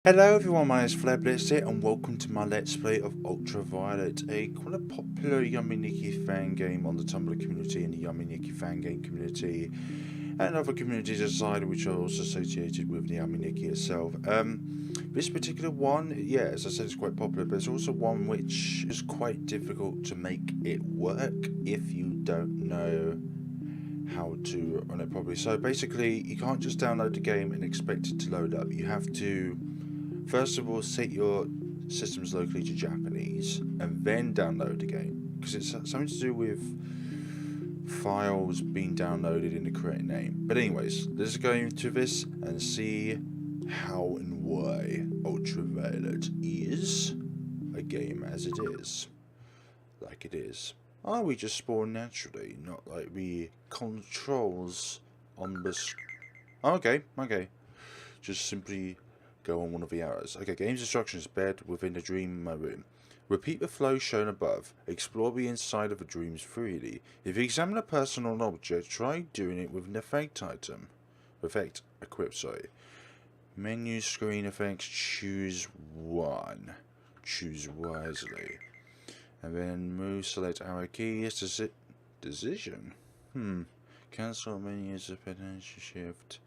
Hello everyone, my name is FlareBlitzed here and welcome to my Let's Play of Ultraviolet, a quite a popular Yume Nikki Fangame on the Tumblr community and the Yume Nikki Fangame community and other communities aside which are also associated with the Yume Nikki itself. This particular one, yeah, as I said, it's quite popular, but it's also one which is quite difficult to make it work if you don't know how to run it properly. So basically, you can't just download the game and expect it to load up. You have to first of all set your systems locally to Japanese and then download the game, because it's something to do with files being downloaded in the correct name. But anyways, let's go into this and see how and why Ultraviolet is a game as it is. Like it is. Are we just spawn naturally, not like the controls on the okay. Just simply go on one of the arrows. Okay, game's instructions: bed within the dream room. Repeat the flow shown above. Explore the inside of the dreams freely. If you examine a person or an object, try doing it with an effect item. Effect equipped, sorry. Menu screen effects, choose one. Choose wisely. And then move, select arrow keys, decision. Cancel menus, potential shift.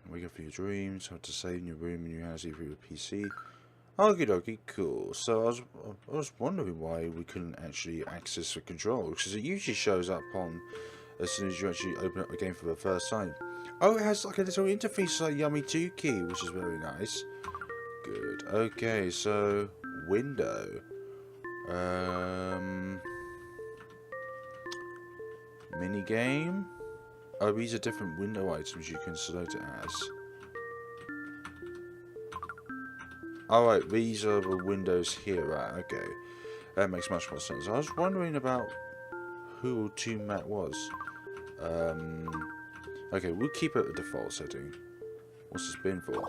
Wake up for your dreams, how to save in your room and your house through your PC. Okie dokie, cool. So I was wondering why we couldn't actually access the controls, because it usually shows up on as soon as you actually open up the game for the first time. Oh, it has like a little interface like Yume Nikki, which is very nice. Good. Okay, so window. Mini game. Oh, these are different window items you can select it as. Alright, these are the windows here, right? Okay. That makes much more sense. I was wondering about who Team Matt was. Okay, we'll keep it at the default setting. What's this been for?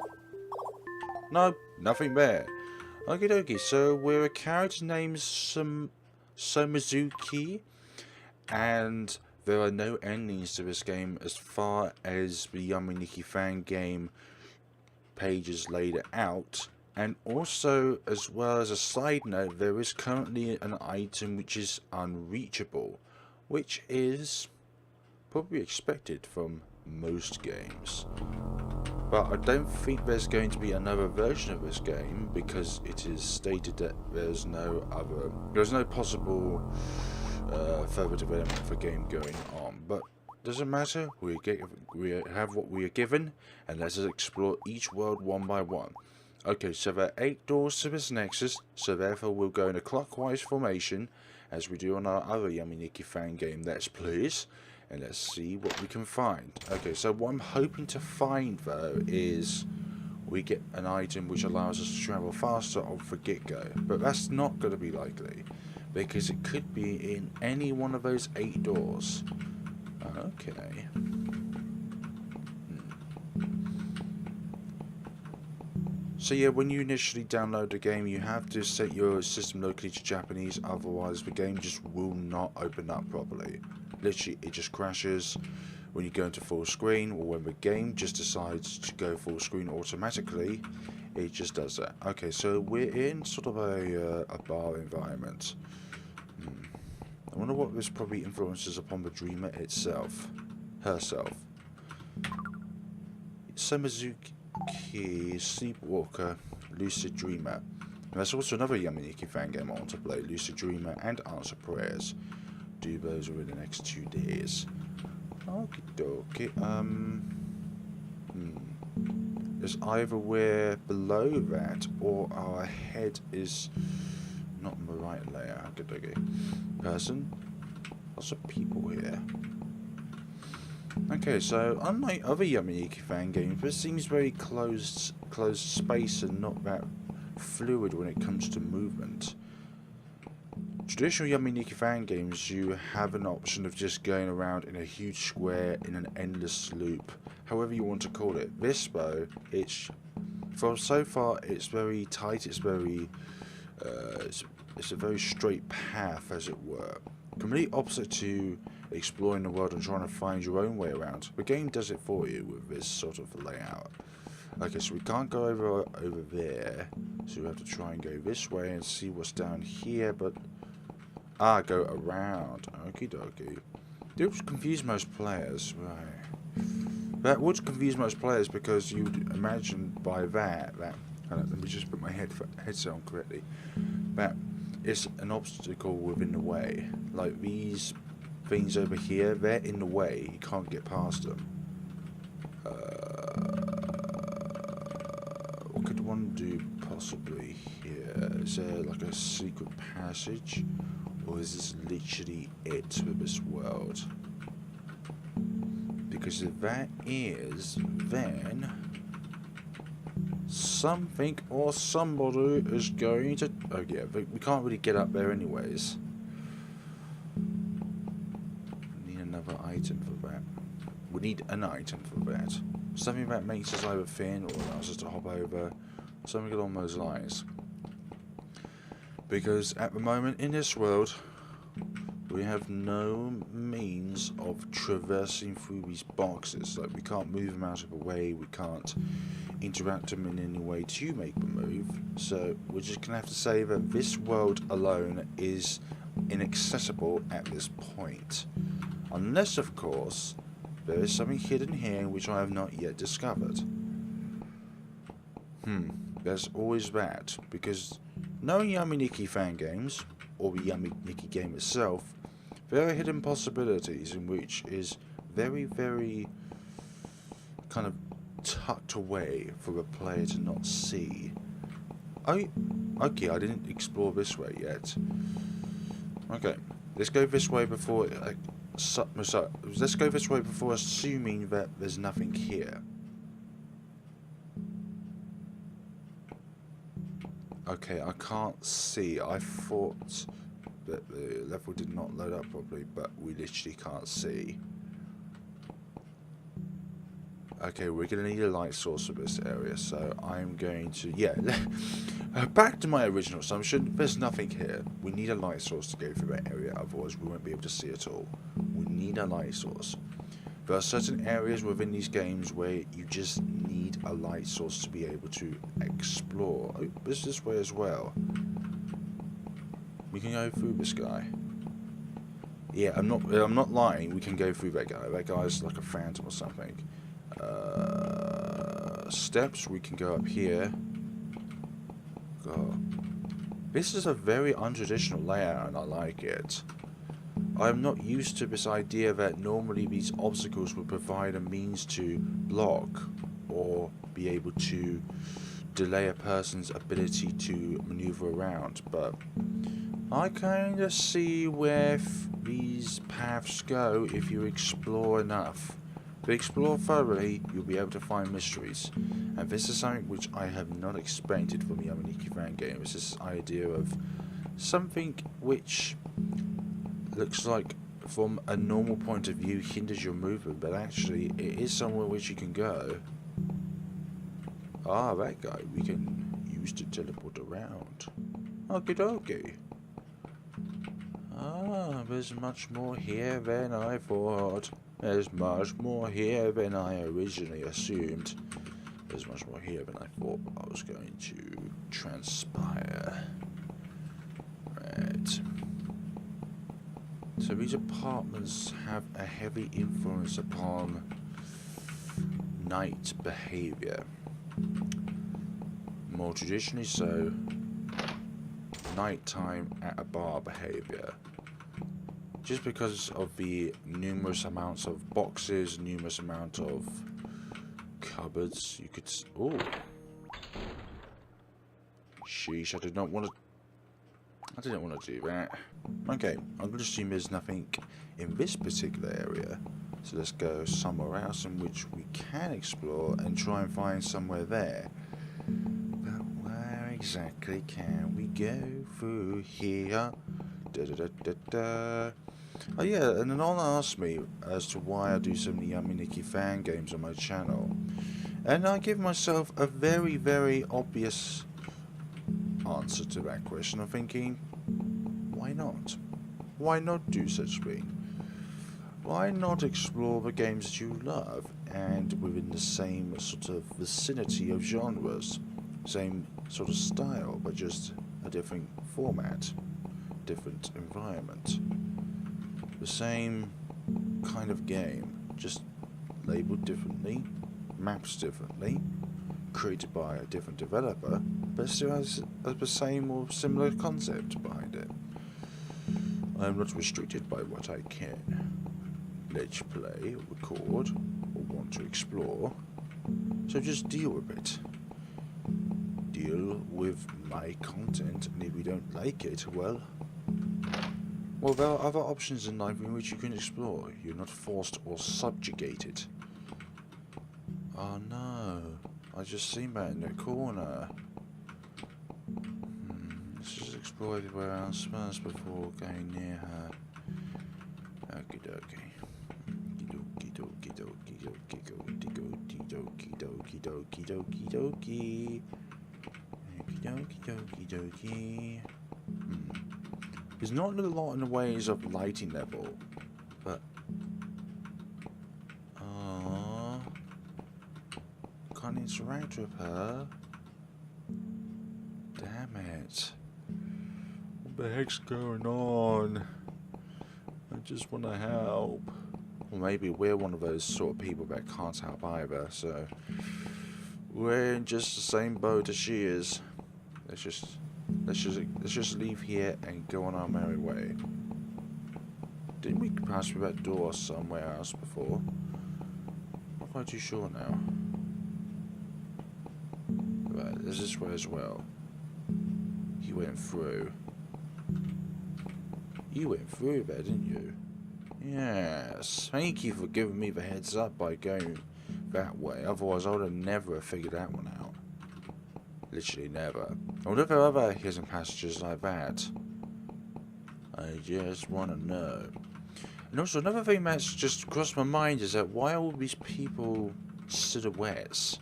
No, nothing there. Okie dokie, so we're a character named Sometsuki, and there are no endings to this game as far as the Yume Nikki Fangame page is laid out. And also, as well as a side note, there is currently an item which is unreachable, which is probably expected from most games. But I don't think there's going to be another version of this game, because it is stated that there's no possible further development for game going on. But doesn't matter, we have what we are given, and let us explore each world one by one. Okay, so there are 8 doors to this nexus, so therefore we'll go in a clockwise formation, as we do on our other Yume Nikki Fangame Let's Plays, and let's see what we can find. Okay, so what I'm hoping to find though is we get an item which allows us to travel faster off the get-go, but that's not going to be likely, because it could be in any one of those 8 doors. Okay. So yeah, when you initially download the game, you have to set your system locally to Japanese, otherwise the game just will not open up properly. Literally, it just crashes when you go into full screen, or when the game just decides to go full screen automatically, it just does that. Okay, so we're in sort of a bar environment. I wonder what this probably influences upon the dreamer herself. Sometsuki, sleepwaker, lucid dreamer. And there's also another Yume Nikki Fangame I want to play, lucid dreamer and answer prayers. Do those within the next 2 days. Okie dokie. There's either we're below that, or our head is not in the right layer. Okie dokie. Person. Lots of people here. Okay, so unlike other Yume Nikki Fangames, this seems very closed space and not that fluid when it comes to movement. Traditional Yume Nikki Fangames, you have an option of just going around in a huge square in an endless loop, however you want to call it. This though, so far it's very tight. It's very it's a very straight path, as it were. Complete opposite to exploring the world and trying to find your own way around. The game does it for you with this sort of layout. Okay, so we can't go over there. So we have to try and go this way and see what's down here, but... Ah, go around. Okie dokie. It would confuse most players, right. That would confuse most players because you'd imagine by that... let me just put my headset on correctly. That is an obstacle within the way. Like these things over here, they're in the way. You can't get past them. What could one do possibly here? Is there like a secret passage? Or is this literally it for this world? Because if that is, then something or somebody is going to... Oh yeah, we can't really get up there anyways. We need another item for that. We need an item for that. Something that makes us either thin or allows us to hop over. Something along those lines. Because at the moment in this world, we have no means of traversing through these boxes. Like we can't move them out of the way, we can't interact them in any way to make them move. So we're just going to have to say that this world alone is inaccessible at this point. Unless, of course, there is something hidden here which I have not yet discovered. There's always that, because knowing Yume Nikki Fangames, or the Yume Nikki game itself, there are hidden possibilities in which is very, very kind of tucked away for the player to not see. Okay, I didn't explore this way yet. Okay, let's go this way before... let's go this way before assuming that there's nothing here. Okay, I can't see. I thought that the level did not load up properly, but we literally can't see. Okay, we're going to need a light source for this area, so I'm going to... Yeah, back to my original assumption, there's nothing here. We need a light source to go through that area, otherwise we won't be able to see it all. We need a light source. There are certain areas within these games where you just need a light source to be able to explore. Oh, there's this way as well. We can go through this guy. Yeah, I'm not lying. We can go through that guy. That guy's like a phantom or something. Steps. We can go up here. God. This is a very untraditional layout, and I like it. I'm not used to this idea that normally these obstacles would provide a means to block or be able to delay a person's ability to maneuver around, but I kind of see where these paths go if you explore enough. If you explore thoroughly, you'll be able to find mysteries, and this is something which I have not expected from Yume Nikki Fangame. It's this idea of something which looks like from a normal point of view hinders your movement, but actually it is somewhere which you can go. Ah, that guy we can use to teleport around. Okie dokie. Ah, there's much more here than I thought. There's much more here than I originally assumed. There's much more here than I thought I was going to transpire. Right. So these apartments have a heavy influence upon night behaviour. More traditionally so, nighttime at a bar behaviour. Just because of the numerous amounts of boxes, numerous amount of cupboards, you could... Oh! Sheesh, I didn't want to do that. Okay, I'm going to assume there's nothing in this particular area. So let's go somewhere else in which we can explore and try and find somewhere there. But where exactly can we go through here? Oh yeah, and then Anna asked me as to why I do so many Yume Nikki fan games on my channel. And I give myself a very, very obvious answer to that question. I'm thinking, why not? Why not do such thing? why not explore the games that you love and within the same sort of vicinity of genres, same sort of style, but just a different format, different environment, the same kind of game, just labeled differently, maps differently, created by a different developer, but still has the same or similar concept behind it. I am not restricted by what I can let's play, or record, or want to explore, so just deal with it. Deal with my content, and if you don't like it, well, there are other options in life in which you can explore. You're not forced or subjugated. Oh no, I just seen that in the corner. Let's just explore everywhere else first before going near her. Okie dokie. Okie dokie dokie dokie dokie dokie dokie dokie dokie dokie. Okie dokie dokie dokie. There's not a lot in the ways of lighting level, but can't interact with her. Damn it. What the heck's going on? I just want to help. Or maybe we're one of those sort of people that can't help either, so we're in just the same boat as she is. Let's just leave here and go on our merry way. Didn't we pass through that door somewhere else before? Not quite too sure now. Right, there's this way as well. You went through. You went through there, didn't you? Yes. Thank you for giving me the heads up by going that way. Otherwise, I would have never figured that one out. Literally never. I wonder if there are other hidden passages like that. I just want to know. And also, another thing that's just crossed my mind is that why are all these people silhouettes?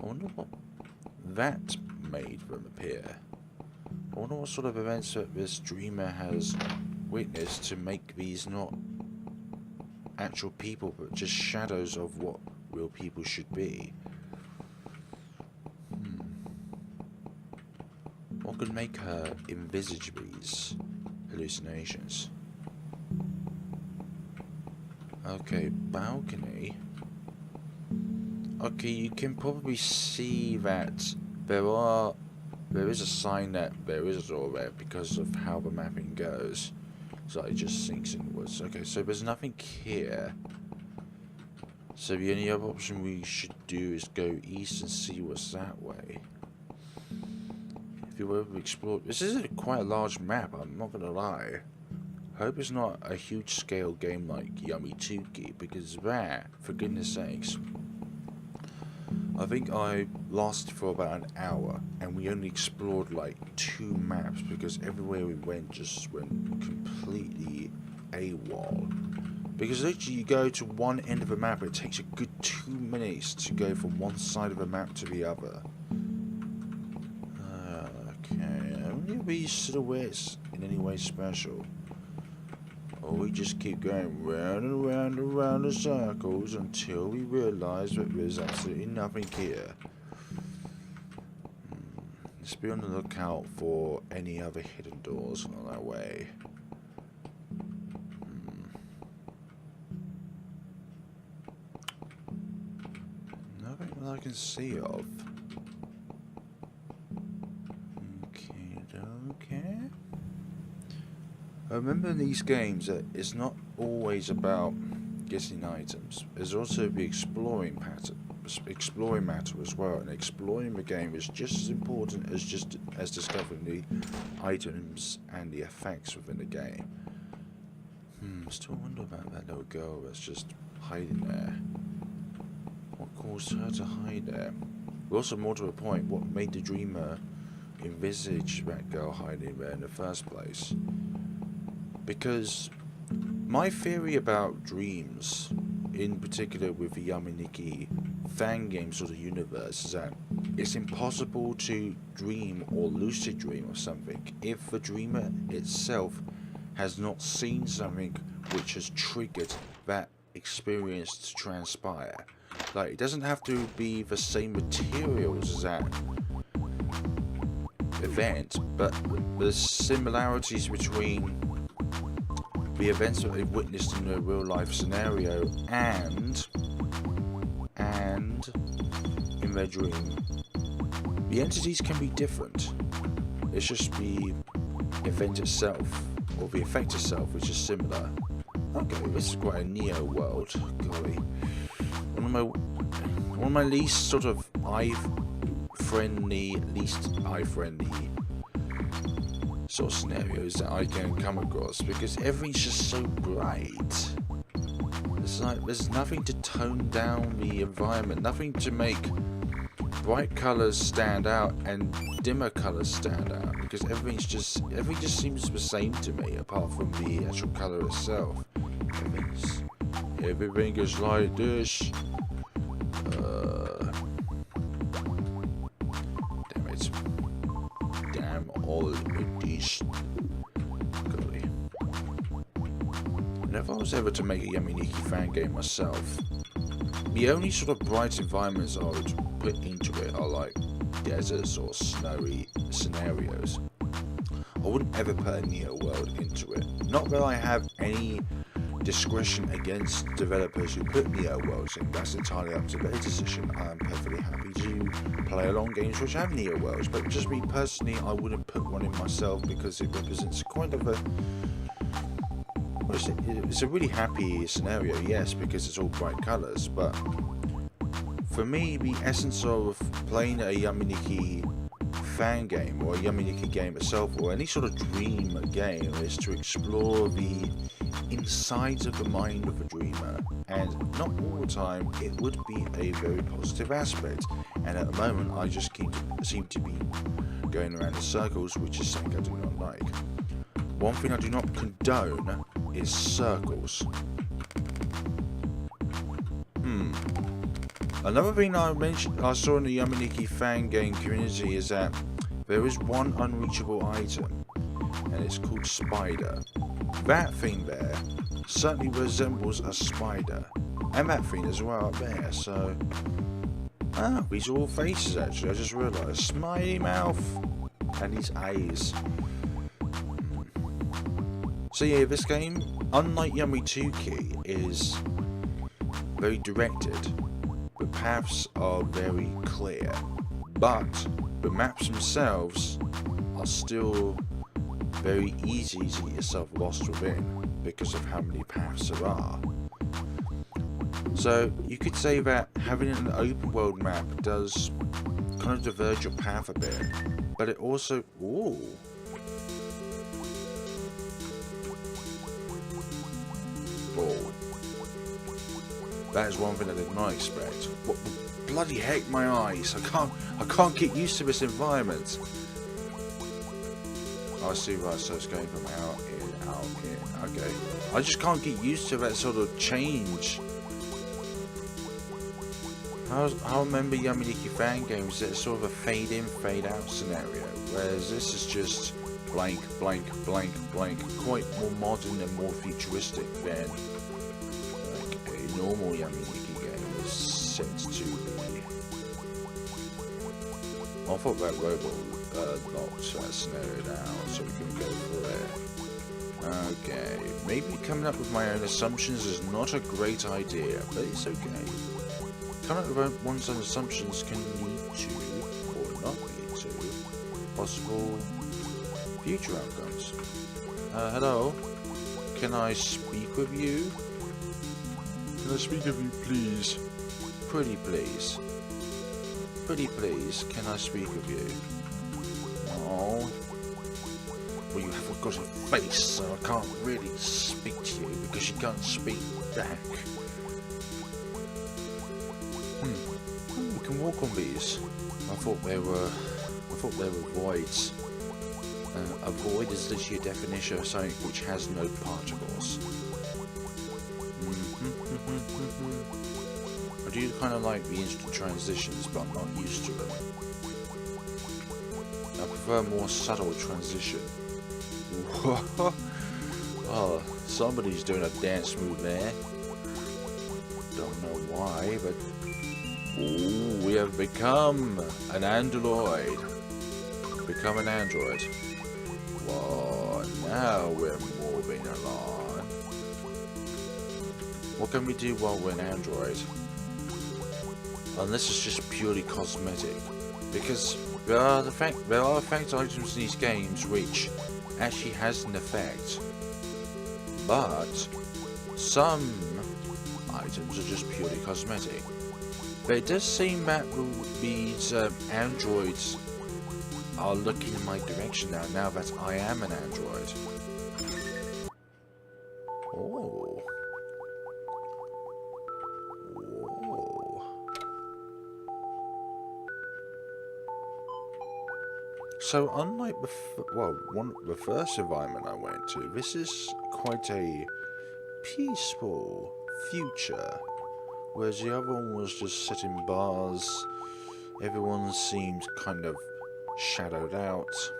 I wonder what that made them appear. I wonder what sort of events that this dreamer has witnessed to make these not actual people, but just shadows of what real people should be. What could make her envisage these hallucinations? Okay, balcony. Okay, you can probably see that there is a sign that there is a door there because of how the mapping goes. So it just sinks inwards. Okay, so there's nothing here. So the only other option we should do is go east and see what's that way. If you were to explore, this is quite a large map, I'm not gonna lie. I hope it's not a huge scale game like Yume Nikki, because that, for goodness sakes, I think I lasted for about an hour and we only explored like 2 maps because everywhere we went just went completely AWOL. Because literally you go to one end of a map, it takes a good 2 minutes to go from one side of a map to the other. Okay, only these silhouettes in any way special. Or we just keep going round and round and round in circles until we realise that there's absolutely nothing here. Let's be on the lookout for any other hidden doors on our way. Nothing that I can see of. Okay. I remember in these games that it's not always about getting items. There's also the exploring matter as well, and exploring the game is just as important as discovering the items and the effects within the game. Still wonder about that little girl that's just hiding there. What caused her to hide there? Also, more to the point, what made the dreamer envisage that girl hiding there in the first place? Because my theory about dreams, in particular with the Yume Nikki Fangame sort of universe, is that it's impossible to dream or lucid dream of something if the dreamer itself has not seen something which has triggered that experience to transpire. Like, it doesn't have to be the same materials as that event, but the similarities between the events that they've witnessed in a real life scenario and in their dream. The entities can be different. It's just the event itself, or the effect itself, which is similar. Okay, this is quite a Neo world. Golly. One of my least sort of eye-friendly sort of scenarios that I can come across, because everything's just so bright. It's like there's nothing to tone down the environment, nothing to make bright colours stand out and dimmer colours stand out, because everything just seems the same to me, apart from the actual colour itself. Everything is like this. Damn it. Damn all of these. Golly. And if I was ever to make a Yume Nikki Fangame myself, the only sort of bright environments I would put into it are like deserts or snowy scenarios. I wouldn't ever put a Neo world into it. Not that I have any discretion against developers who put Neo worlds in. That's entirely up to their decision. I am perfectly happy to play along games which have Neo worlds, but just me personally, I wouldn't put one in myself, because it represents kind of a... It's a really happy scenario, yes, because it's all bright colours, but for me, the essence of playing a Yume Nikki Fangame, or a Yume Nikki game itself, or any sort of dream game, is to explore the insides of the mind of a dreamer, and not all the time it would be a very positive aspect, and at the moment I just seem to be going around in circles, which is something I do not like. One thing I do not condone is circles. Another thing I saw in the Yume Nikki Fangame community is that there is one unreachable item, and it's called spider. That thing there certainly resembles a spider, and that thing as well up there. So, these are all faces actually. I just realised, smiley mouth and his eyes. So yeah, this game, unlike Yume Nikki, is very directed. The paths are very clear, but the maps themselves are still very easy to get yourself lost within, because of how many paths there are. So you could say that having an open world map does kind of diverge your path a bit, but it also... Ooh. Oh. That is one thing I did not expect. What the bloody heck, my eyes! I can't get used to this environment. I see, right, so it's going from out, in, okay. I just can't get used to that sort of change. I remember Yume Nikki Fangames, it's sort of a fade in, fade out scenario, whereas this is just blank, blank, blank, blank, quite more modern and more futuristic than like a normal Yume Nikki game is set to be. I thought that robot knocked that scenario down, so we can go for it. Okay, maybe coming up with my own assumptions is not a great idea, but it's okay. Coming up with one's own assumptions can lead to, or not lead to, possible future outcomes. Hello? Can I speak with you? Can I speak with you, please? Pretty please. Pretty please, can I speak with you? Oh. Well, you haven't got a face, so I can't really speak to you because you can't speak back. We can walk on these. I thought they were voids. A void is literally a definition of something which has no particles. I do kind of like the instant transitions, but I'm not used to them. I prefer more subtle transition. Oh, somebody's doing a dance move there. Don't know why, but... Ooh, we have become an android. Become an android. Whoa, now we're moving along. What can we do while we're an android? Unless it's just purely cosmetic. Because there are effect items in these games which actually has an effect. But some items are just purely cosmetic. But it does seem that these androids are looking in my direction now that I am an android. Oh. Whoa. So unlike the first environment I went to, this is quite a peaceful future. Whereas the other one was just set in bars, everyone seemed kind of shadowed out.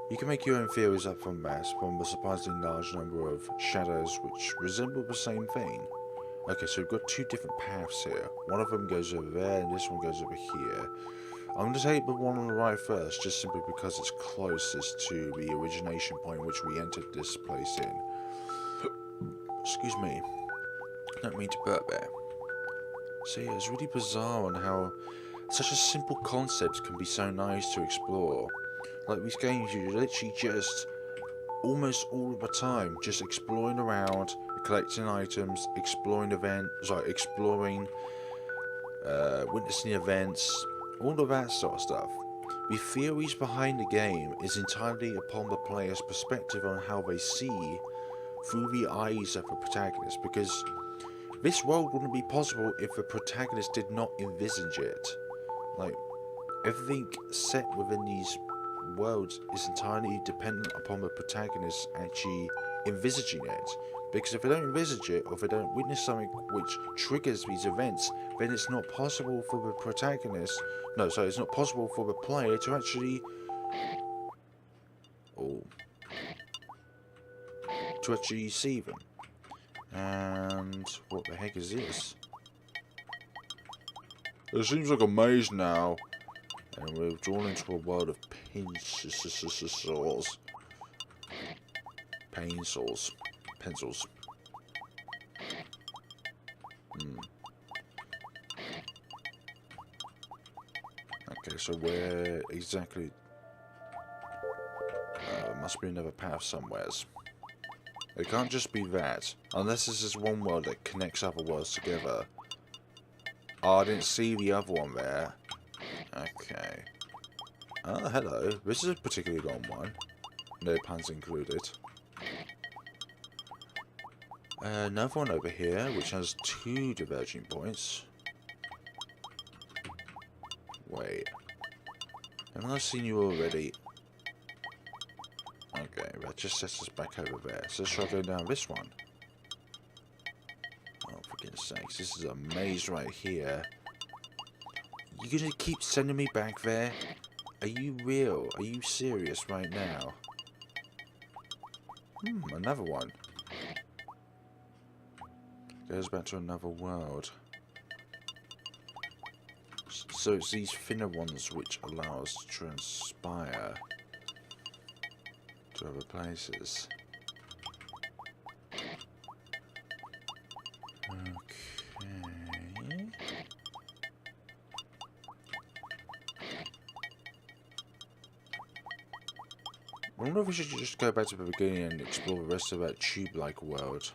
You can make your own theories up from that, from the surprisingly large number of shadows which resemble the same thing. Okay, so we've got two different paths here. One of them goes over there, and this one goes over here. I'm going to take the one on the right first, just simply because it's closest to the origination point which we entered this place in. Excuse me. I don't mean to burp there. So yeah, it's really bizarre on how such a simple concept can be so nice to explore. Like these games, you're literally just almost all of the time just exploring around, collecting items, exploring witnessing events, all of that sort of stuff. The theories behind the game is entirely upon the player's perspective on how they see through the eyes of the protagonist, because this world wouldn't be possible if the protagonist did not envisage it. Like, everything set within these worlds is entirely dependent upon the protagonist actually envisaging it. Because if they don't envisage it, or if they don't witness something which triggers these events, then it's not possible for the protagonist... No, sorry, it's not possible for the player to actually... Oh. To actually see them. And what the heck is this? It seems like a maze now. And we've drawn into a world of pencils. Okay, so where exactly... must be another path somewheres. It can't just be that, unless this is one world that connects other worlds together. Oh, I didn't see the other one there. Okay. Oh, hello. This is a particularly long one. No puns included. Another one over here, which has two diverging points. Wait. Haven't I seen you already? Okay, that just sets us back over there. So let's try going down this one. Oh, for goodness sakes, this is a maze right here. You gonna keep sending me back there? Are you real? Are you serious right now? Another one. Goes back to another world. So it's these thinner ones which allow us to transpire to other places. Okay. I wonder if we should just go back to the beginning and explore the rest of that tube-like world.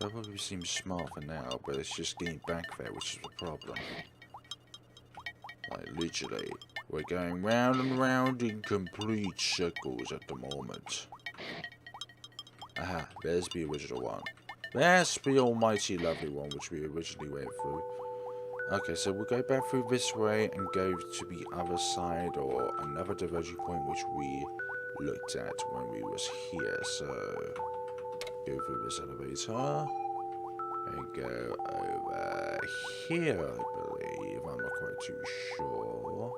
That probably seems smart for now, but it's just getting back there which is the problem. Like, literally, we're going round and round in complete circles at the moment. Aha, there's the original one. That's the almighty lovely one which we originally went through. Okay, so we'll go back through this way and go to the other side, or another diverging point which we looked at when we was here. So, go through this elevator and go over here, I believe. I'm not quite too sure.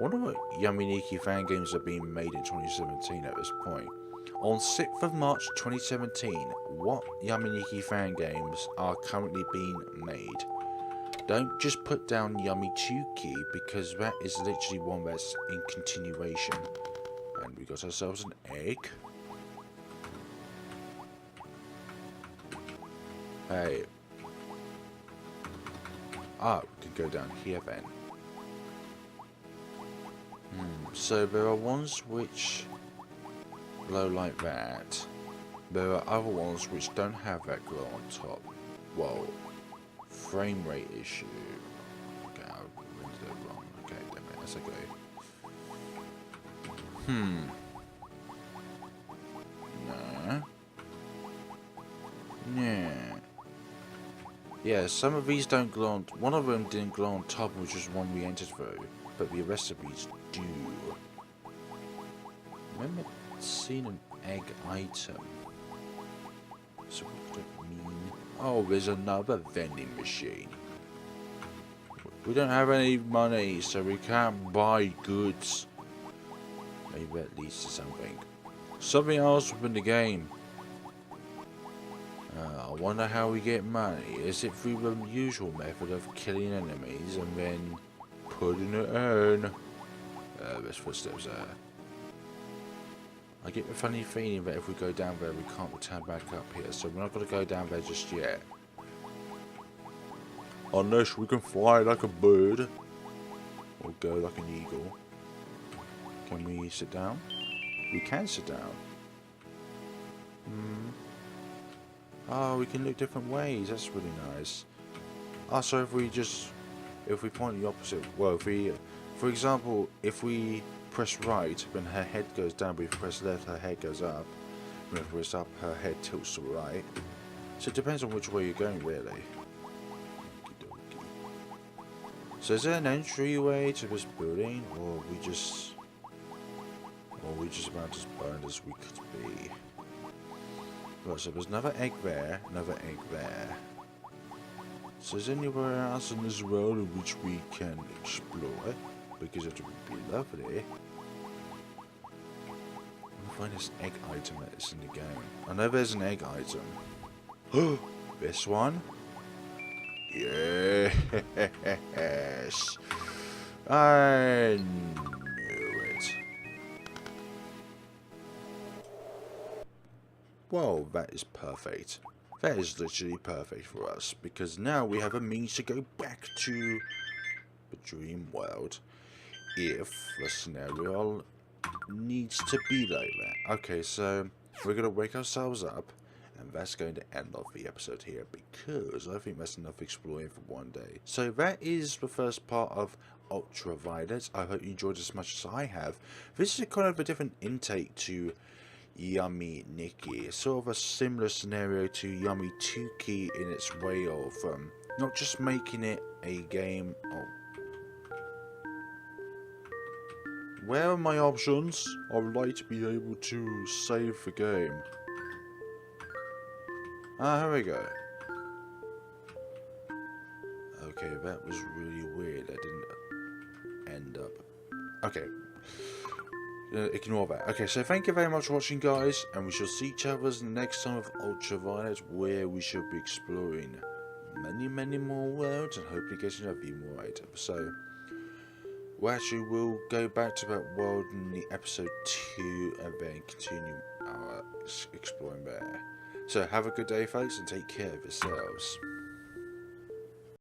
Wonder what Yume Nikki Fangames are being made in 2017 at this point. On 6th of March 2017, what Yume Nikki Fangames are currently being made? Don't just put down Sometsuki, because that is literally one that's in continuation. And we got ourselves an egg. Hey. Ah, we can go down here then. So there are ones which glow like that. There are other ones which don't have that glow on top. Whoa. Frame rate issue. Okay, I rendered it wrong. Okay, damn it, that's okay. Nah. Yeah. Yeah, some of these don't glow on... One of them didn't glow on top, which was one we entered through. But the rest of these do. Remember seeing an egg item? So what does it mean? Oh, there's another vending machine. We don't have any money, so we can't buy goods. Maybe that leads to something. Something else within the game. I wonder how we get money. Is it through the usual method of killing enemies and then putting it in? There's footsteps there. I get a funny feeling that if we go down there we can't return back up here, so we're not going to go down there just yet. Unless we can fly like a bird. Or go like an eagle. Can we sit down? We can sit down. Oh, we can look different ways. That's really nice. Oh, so if we point the opposite, well, for example, if we press right, then her head goes down, but if we press left, her head goes up. And if we press up, her head tilts to the right. So it depends on which way you're going, really. So is there an entryway to this building, or are we just about as burned as we could be? Right, so there's another egg there, another egg there. So is there anywhere else in this world in which we can explore? Because it would be lovely. I'll find this egg item that's in the game. I know there's an egg item. This one? Yes! I knew it. Well, that is perfect. That is literally perfect for us, because now we have a means to go back to the dream world if the scenario needs to be like that. Okay, so we're going to wake ourselves up, and that's going to end off the episode here, because I think that's enough exploring for one day. So that is the first part of Ultraviolet. I hope you enjoyed as much as I have. This is kind of a different intake to Yume Nikki. It's sort of a similar scenario to Sometsuki in its way of not just making it a game. Oh, where are my options? I would like to be able to save the game. Ah, here we go. Okay, that was really weird. I didn't end up. Okay. Ignore that. Okay, so thank you very much for watching, guys, and we shall see each other next time of Ultraviolet, where we shall be exploring many more worlds and hopefully getting a few more items. So, well, actually, we'll go back to that world in the episode 2 and then continue our exploring there. So, have a good day, folks, and take care of yourselves.